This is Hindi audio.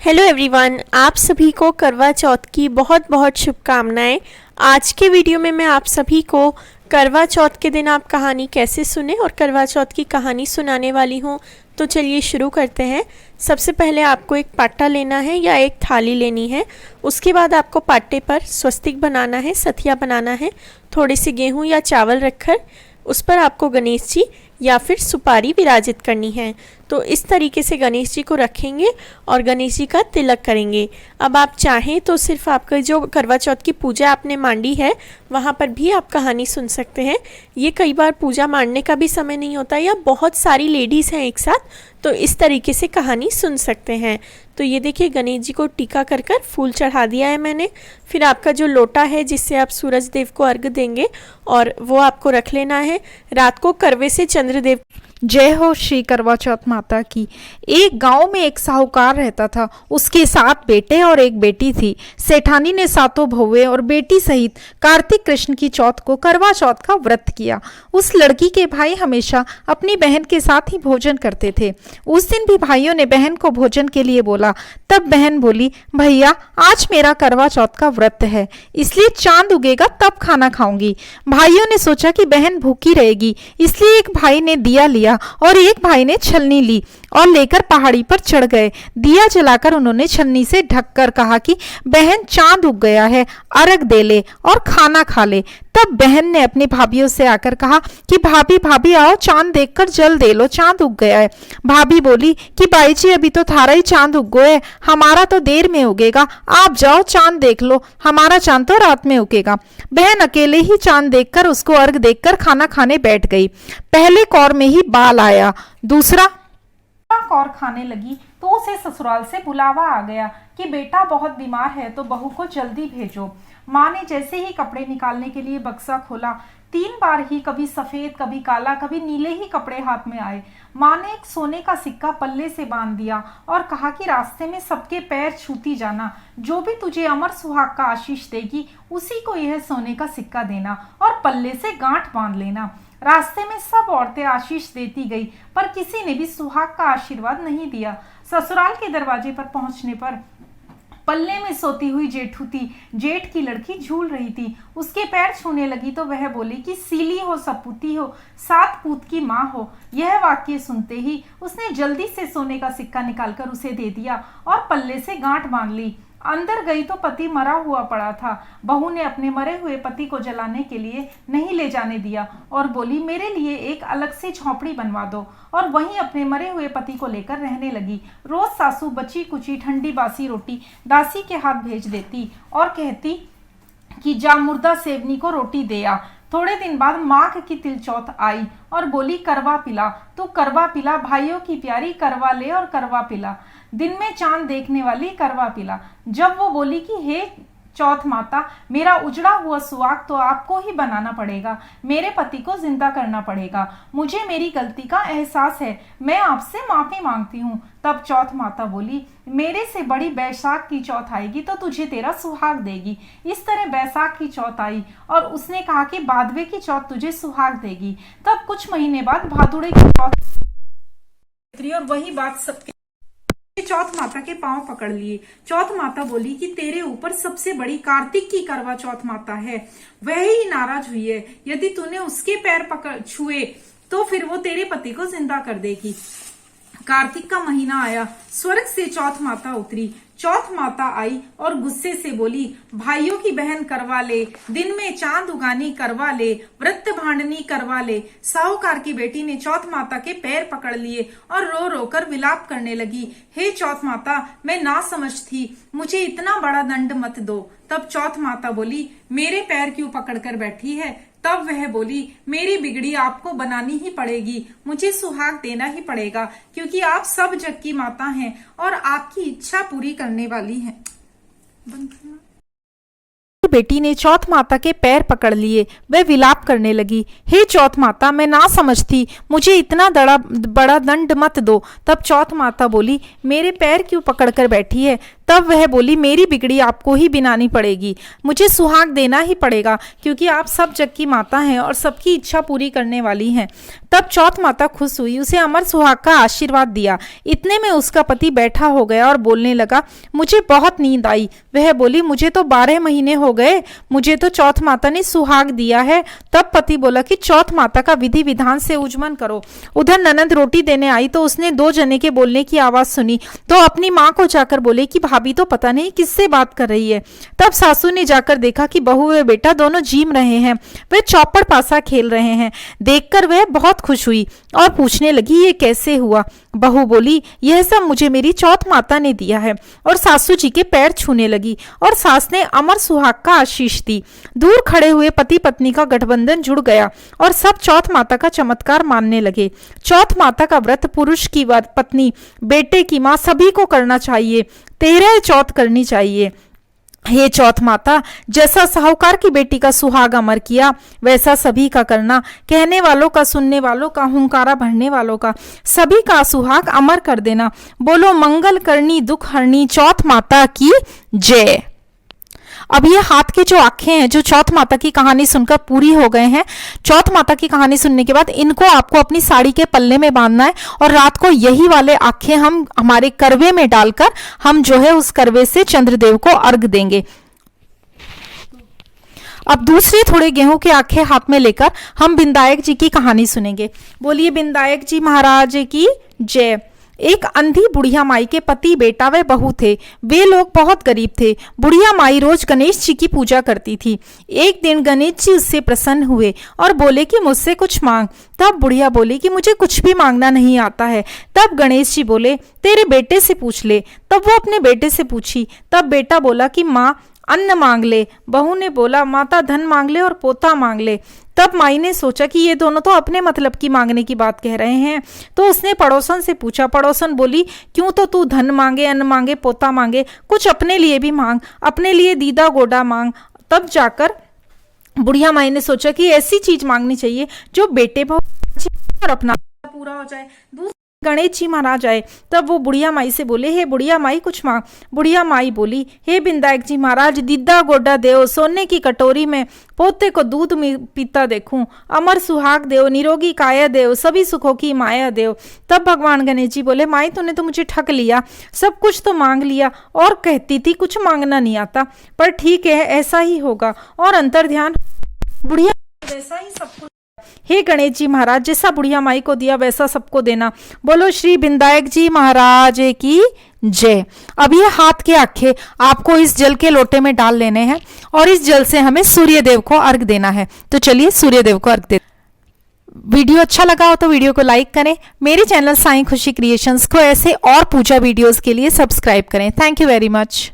हेलो एवरीवन, आप सभी को करवा चौथ की बहुत बहुत शुभकामनाएं। आज के वीडियो में मैं आप सभी को करवा चौथ के दिन आप कहानी कैसे सुने और करवा चौथ की कहानी सुनाने वाली हूँ। तो चलिए शुरू करते हैं। सबसे पहले आपको एक पाटा लेना है या एक थाली लेनी है। उसके बाद आपको पाटे पर स्वस्तिक बनाना है, सथिया बनाना है। थोड़े से गेहूँ या चावल रखकर उस पर आपको गणेश जी या फिर सुपारी विराजित करनी है। तो इस तरीके से गणेश जी को रखेंगे और गणेश जी का तिलक करेंगे। अब आप चाहें तो सिर्फ आपका जो करवा चौथ की पूजा आपने मांडी है वहाँ पर भी आप कहानी सुन सकते हैं। ये कई बार पूजा मांडने का भी समय नहीं होता या बहुत सारी लेडीज़ हैं एक साथ, तो इस तरीके से कहानी सुन सकते हैं। तो ये देखिए, गणेश जी को टीका कर कर फूल चढ़ा दिया है मैंने। फिर आपका जो लोटा है जिससे आप सूरज देव को अर्घ देंगे और वो आपको रख लेना है। रात को करवे से चंद्रदेव। जय हो श्री करवा चौथ माता की। एक गांव में एक साहूकार रहता था। उसके 7 बेटे और एक बेटी थी। सेठानी ने 7 बहुएं और बेटी सहित कार्तिक कृष्ण की चौथ को करवा चौथ का व्रत किया। उस लड़की के भाई हमेशा अपनी बहन के साथ ही भोजन करते थे। उस दिन भी भाइयों ने बहन को भोजन के लिए बोला। तब बहन बोली, भैया आज मेरा करवा चौथ का व्रत है, इसलिए चांद उगेगा तब खाना खाऊंगी। भाइयों ने सोचा कि बहन भूखी रहेगी, इसलिए एक भाई ने दिया लिया और एक भाई ने छलनी ली और लेकर पहाड़ी पर चढ़ गए। दिया जलाकर उन्होंने छलनी से ढककर कहा कि बहन चांद उग गया है, अर्घ दे ले और खाना खा ले। तब बहन ने अपनी भाभीयों से आकर कहा कि भाभी भाभी आओ, चांद देखकर जल दे लो, चांद उग गया है। भाभी बोली कि बाई जी अभी तो थारा ही चांद उग गया है, हमारा तो देर में उगेगा, आप जाओ चांद देख लो, हमारा चांद तो रात में उगेगा। बहन अकेले ही चांद देखकर उसको अर्घ देकर खाना खाने बैठ गई। पहले कौर में ही बाल आया, दूसरा कौर खाने लगी तो उसे ससुराल से बुलावा आ गया कि बेटा बहुत बीमार है तो बहू को जल्दी भेजो। माँ ने जैसे ही कपड़े निकालने के लिए बक्सा खोला, 3 बार ही कभी सफेद कभी काला कभी नीले ही कपड़े हाथ में आए। माँ ने एक सोने का सिक्का पल्ले से बांध दिया और कहा कि रास्ते में सबके पैर छूती जाना, जो भी तुझे अमर सुहाग का आशीष देगी उसी को यह सोने का सिक्का देना और पल्ले से गांठ बांध लेना। रास्ते में सब औरतें आशीष देती गई पर किसी ने भी सुहाग का आशीर्वाद नहीं दिया। ससुराल के दरवाजे पर पहुंचने पर पल्ले में सोती हुई जेठू थी। जेठ की लड़की झूल रही थी। उसके पैर छूने लगी तो वह बोली कि सीली हो सपूती हो, 7 पूत की माँ हो। यह वाक्य सुनते ही उसने जल्दी से सोने का सिक्का निकालकर उसे दे दिया और पल्ले से गांठ बांध ली। अंदर गई तो पति मरा हुआ पड़ा था। बहू ने अपने मरे हुए पति को जलाने के लिए नहीं ले जाने दिया और बोली, मेरे लिए एक अलग से झोंपड़ी बनवा दो, और वहीं अपने मरे हुए पति को लेकर रहने लगी। रोज सासू बची कुची ठंडी बासी रोटी दासी के हाथ भेज देती और कहती कि जा मुर्दा सेवनी को रोटी दे आ। थोड़े दिन बाद माघ की तिल चौथ आई और बोली, करवा पिला, तू करवा पिला, भाइयों की प्यारी करवा ले और करवा पिला, दिन में चांद देखने वाली करवा पिला। जब वो बोली कि हे चौथ माता, मेरा उजड़ा हुआ सुहाग तो आपको ही बनाना पड़ेगा, मेरे पति को जिंदा करना पड़ेगा, मुझे मेरी गलती का एहसास है, मैं आपसे माफी मांगती हूँ। तब चौथ माता बोली, मेरे से बड़ी बैसाख की चौथ आएगी तो तुझे तेरा सुहाग देगी। इस तरह बैसाख की चौथ आई और उसने कहा कि भादवे की चौथ तुझे सुहाग देगी। तब कुछ महीने बाद भादुड़े की चौथ और वही बात सबके चौथ माता के पांव पकड़ लिए। चौथ माता बोली कि तेरे ऊपर सबसे बड़ी कार्तिक की करवा चौथ माता है, वह ही नाराज हुई है। यदि तूने उसके पैर पकड़ छुए तो फिर वो तेरे पति को जिंदा कर देगी। कार्तिक का महीना आया, स्वर्ग से चौथ माता उतरी। चौथ माता आई और गुस्से से बोली, भाइयों की बहन करवा ले, दिन में चांद उगानी करवा ले, व्रत भांडनी करवा ले। साहूकार की बेटी ने चौथ माता के पैर पकड़ लिए और रो रो कर विलाप करने लगी, हे चौथ माता, मैं ना समझ थी, मुझे इतना बड़ा दंड मत दो। तब चौथ माता बोली, मेरे पैर क्यों पकड़ कर बैठी है? तब वह बोली, मेरी बिगड़ी आपको बनानी ही पड़ेगी, मुझे सुहाग देना ही पड़ेगा, क्योंकि आप सब जग की माता हैं और आपकी इच्छा पूरी करने वाली हैं। बेटी ने चौथ माता के पैर पकड़ लिए, वह विलाप करने लगी, हे चौथ माता, मैं ना समझती, मुझे इतना बड़ा दंड मत दो। तब चौथ माता बोली, मेरे पैर क्यों पकड़ कर बैठी है? तब वह बोली, मेरी बिगड़ी आपको ही बिनानी पड़ेगी, मुझे सुहाग देना ही पड़ेगा, क्योंकि आप सब जग की माता हैं और सबकी इच्छा पूरी करने वाली हैं। तब चौथ माता खुश हुई, उसे अमर सुहाग का आशीर्वाद दिया। इतने में उसका पति बैठा हो गया और बोलने लगा, मुझे बहुत नींद आई। वह बोली, मुझे तो 12 महीने हो गए, मुझे तो चौथ माता ने सुहाग दिया है। तब पति बोला कि चौथ माता का विधि विधान से उजमन करो। उधर ननद रोटी देने आई तो उसने 2 जने के बोलने की आवाज सुनी, तो अपनी माँ को जाकर बोले कि भाभी तो पता नहीं किससे बात कर रही है। तब सासू ने जाकर देखा कि बहू व बेटा दोनों जीम रहे हैं, वे चौपड़ पासा खेल रहे हैं। देखकर वह बहुत खुश हुई और पूछने लगी, ये कैसे हुआ? बहू बोली, यह सब मुझे मेरी चौथ माता ने दिया है, और सासू जी के पैर छूने लगी और सास ने अमर सुहाग का आशीष दी। दूर खड़े हुए पति पत्नी का गठबंधन जुड़ गया और सब चौथ माता का चमत्कार मानने लगे। चौथ माता का व्रत पुरुष की पत्नी, बेटे की माँ सभी को करना चाहिए। 13 चौथ करनी चाहिए। हे चौथ माता, जैसा साहूकार की बेटी का सुहाग अमर किया, वैसा सभी का करना। कहने वालों का, सुनने वालों का, हुंकारा भरने वालों का, सभी का सुहाग अमर कर देना। बोलो मंगल करनी दुख हरनी चौथ माता की जय। अब ये हाथ के जो आंखें हैं, जो चौथ माता की कहानी सुनकर पूरी हो गए हैं, चौथ माता की कहानी सुनने के बाद इनको आपको अपनी साड़ी के पल्ले में बांधना है और रात को यही वाले आंखें हम हमारे करवे में डालकर हम जो है उस करवे से चंद्रदेव को अर्घ देंगे। अब दूसरी थोड़े गेहूं के आंखें हाथ में लेकर हम बिंदायक जी की कहानी सुनेंगे। बोलिए बिंदायक जी महाराज की जय। एक अंधी बुढ़िया माई के पति, बेटा व बहू थे। वे लोग बहुत गरीब थे। बुढ़िया माई रोज गणेश जी की पूजा करती थी। एक दिन गणेश जी उससे प्रसन्न हुए और बोले कि मुझसे कुछ मांग। तब बुढ़िया बोली कि मुझे कुछ भी मांगना नहीं आता है। तब गणेश जी बोले, तेरे बेटे से पूछ ले। तब वो अपने बेटे से पूछी। तब बेटा बोला कि माँ अन्न मांग ले। बहू ने बोला, माता धन मांग ले और पोता मांग ले। तब माई ने सोचा कि ये दोनों तो अपने मतलब की मांगने की बात कह रहे हैं, तो उसने पड़ोसन से पूछा। पड़ोसन बोली, क्यों तो तू धन मांगे, अन्न मांगे, पोता मांगे, कुछ अपने लिए भी मांग, अपने लिए दीदा गोडा मांग। तब जाकर बुढ़िया माई ने सोचा कि ऐसी चीज मांगनी चाहिए जो बेटे बहू और अपना पूरा हो जाए। गणेश जी महाराज आए। तब वो बुढ़िया माई से बोले, हे बुढ़िया माई कुछ मांग। बुढ़िया माई बोली, हे बिंदायक जी महाराज, दीदा गोडा देव, सोने की कटोरी में पोते को दूध पीता देखूं, अमर सुहाग देव, निरोगी काया देव, सभी सुखों की माया देव। तब भगवान गणेश जी बोले, माई तूने तो मुझे ठग लिया, सब कुछ तो मांग लिया और कहती थी कुछ मांगना नहीं आता, पर ठीक है ऐसा ही होगा। और अंतर ध्यान बुढ़िया वैसा ही सब कुछ। हे गणेश जी महाराज, जैसा बुढ़िया माई को दिया वैसा सबको देना। बोलो श्री बिंदायक जी महाराज की जय। अब ये हाथ के आंखें आपको इस जल के लोटे में डाल लेने हैं और इस जल से हमें सूर्य देव को अर्घ देना है। तो चलिए सूर्य देव को अर्घ दे। वीडियो अच्छा लगा हो तो वीडियो को लाइक करें। मेरे चैनल साईं खुशी क्रिएशंस को ऐसे और पूजा वीडियोस के लिए सब्सक्राइब करें। Thank you very much.